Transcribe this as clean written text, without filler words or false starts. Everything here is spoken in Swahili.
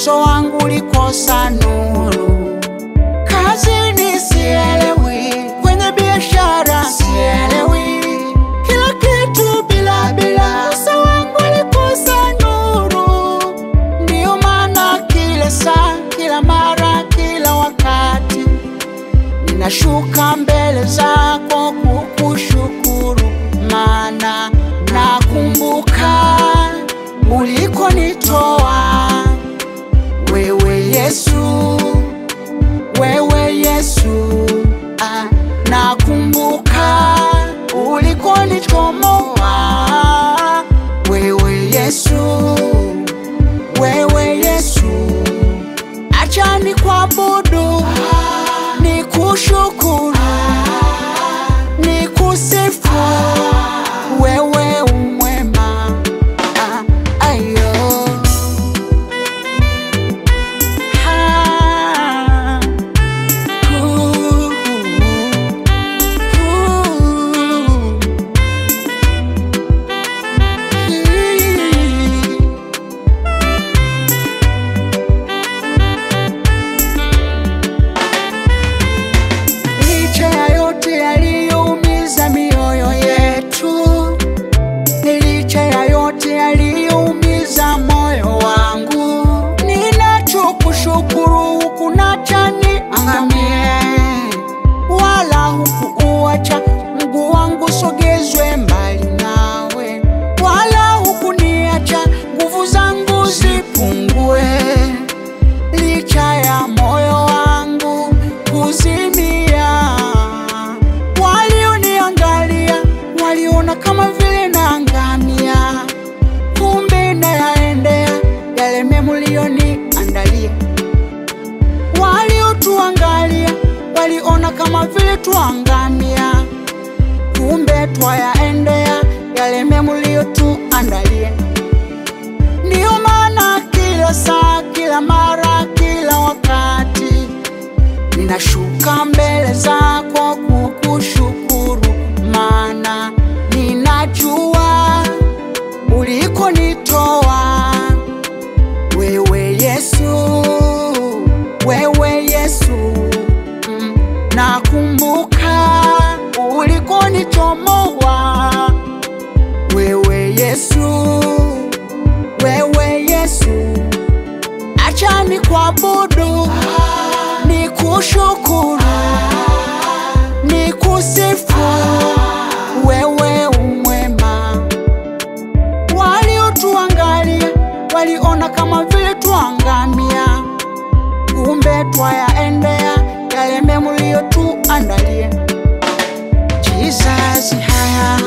uso wangu ulikosa nuru. Kazini sielewi, kwenye biashara sielewi, kila kitu bila, uso wangu ulikosa nuru. Ndiyo maana kila saa, kila mara, kila wakati ninashuka mbele zako kukushukuru, maana nakumbuka ulikonitoa. Wewe Yesu, wewe Yesu, nakumbuka ulikonitoa. Wewe Yesu, wewe Yesu, acha nikuabudu, nikushukuru, nikusifu. Wewe umwema, ayo. Licha ya yote yaliyoumiza mioyo yetu, licha ya yote yaliyoumiza moyo wangu, ninachokushukuru hukuacha niangamie, wala hukuacha mguu wangu sogezwe mbali nawe, wala hukuniacha nguvu zangu zipungue. Licha ya moyo wangu kuzimia, walioniangalia waliona kama vile naangamia, kumbe nayaendea yale mema uliyoniandalia. Waliotuangalia waliona kama vile tuangamia, kumbe twayaendea yale mema uliyotuandalia. Ndiyo maana kila saa, kila mara, kila wakati ninashuka mbele zako kukushukuru, maana ninajua ulikonitoa. Wewe Yesu, wewe Yesu, nakumbuka ulikonitoa. Wewe Yesu, wewe Yesu, acha nikuabudu, nikushukuru, nikusifu. Wewe umwema. Waliotuangalia waliona kama vile tuangamia, kumbe twayaendea yale mema uliyotuandalia. Jesus, haya